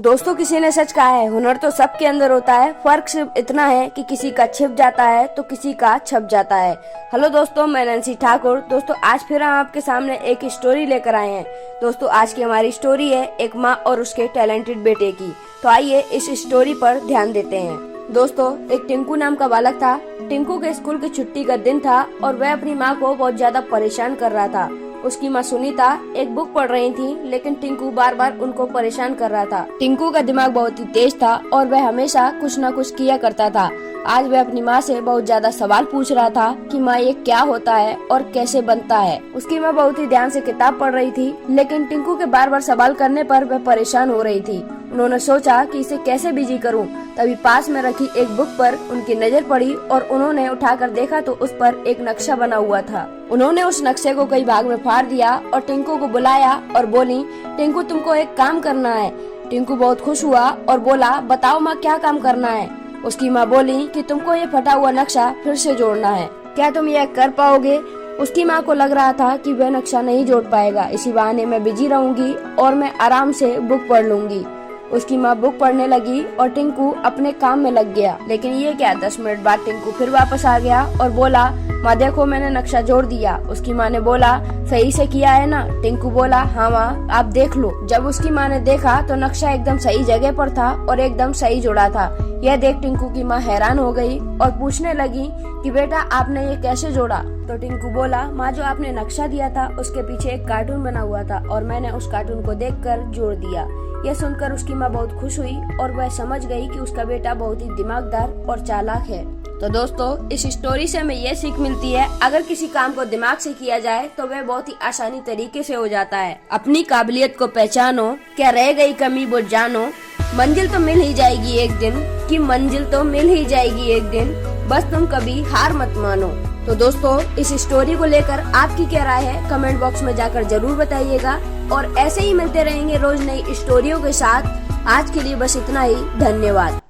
दोस्तों किसी ने सच कहा है, हुनर तो सबके अंदर होता है, फर्क सिर्फ इतना है कि किसी का छिप जाता है तो किसी का छप जाता है। हेलो दोस्तों, मैं नैन्सी ठाकुर। दोस्तों आज फिर हम आपके सामने एक स्टोरी लेकर आए हैं। दोस्तों आज की हमारी स्टोरी है एक माँ और उसके टैलेंटेड बेटे की। तो आइए इस स्टोरी पर ध्यान देते हैं। दोस्तों एक टिंकू नाम का बालक था। टिंकू के स्कूल की छुट्टी का दिन था और वह अपनी माँ को बहुत ज्यादा परेशान कर रहा था। उसकी माँ सुनीता एक बुक पढ़ रही थी, लेकिन टिंकू बार बार उनको परेशान कर रहा था। टिंकू का दिमाग बहुत ही तेज था और वह हमेशा कुछ न कुछ किया करता था। आज वह अपनी माँ से बहुत ज्यादा सवाल पूछ रहा था कि माँ ये क्या होता है और कैसे बनता है। उसकी माँ बहुत ही ध्यान से किताब पढ़ रही थी, लेकिन टिंकू के बार बार सवाल करने पर वह परेशान हो रही थी। उन्होंने सोचा कि इसे कैसे बिजी करूं। तभी पास में रखी एक बुक पर उनकी नजर पड़ी और उन्होंने उठाकर देखा तो उस पर एक नक्शा बना हुआ था। उन्होंने उस नक्शे को कई भाग में फाड़ दिया और टिंकू को बुलाया और बोली, टिंकू तुमको एक काम करना है। टिंकू बहुत खुश हुआ और बोला, बताओ माँ क्या काम करना है। उसकी माँ बोली कि तुमको ये फटा हुआ नक्शा फिर से जोड़ना है, क्या तुम यह कर पाओगे। उसकी माँ को लग रहा था कि वह नक्शा नहीं जोड़ पाएगा, इसी बहाने मैं बिजी रहूंगी और मैं आराम से बुक पढ़ लूंगी। उसकी माँ बुक पढ़ने लगी और टिंकू अपने काम में लग गया। लेकिन ये क्या, 10 मिनट बाद टिंकू फिर वापस आ गया और बोला, माँ देखो मैंने नक्शा जोड़ दिया। उसकी माँ ने बोला, सही से किया है ना। टिंकू बोला, हाँ माँ आप देख लो। जब उसकी माँ ने देखा तो नक्शा एकदम सही जगह पर था और एकदम सही जुड़ा था। यह देख टिंकू की माँ हैरान हो गई और पूछने लगी कि बेटा आपने ये कैसे जोड़ा। तो टिंकू बोला, माँ जो आपने नक्शा दिया था उसके पीछे एक कार्टून बना हुआ था और मैंने उस कार्टून को देखकर जोड़ दिया। यह सुनकर उसकी माँ बहुत खुश हुई और वह समझ गई कि उसका बेटा बहुत ही दिमागदार और चालाक है। तो दोस्तों इस स्टोरी से हमें यह सीख मिलती है, अगर किसी काम को दिमाग से किया जाए तो वह बहुत ही आसानी तरीके से हो जाता है। अपनी काबिलियत को पहचानो, क्या रह गई कमी वो जानो। मंजिल तो मिल ही जाएगी एक दिन, कि मंजिल तो मिल ही जाएगी एक दिन, बस तुम कभी हार मत मानो। तो दोस्तों इस स्टोरी को लेकर आपकी क्या राय है, कमेंट बॉक्स में जाकर जरूर बताइएगा। और ऐसे ही मिलते रहेंगे रोज नई स्टोरियों के साथ। आज के लिए बस इतना ही, धन्यवाद।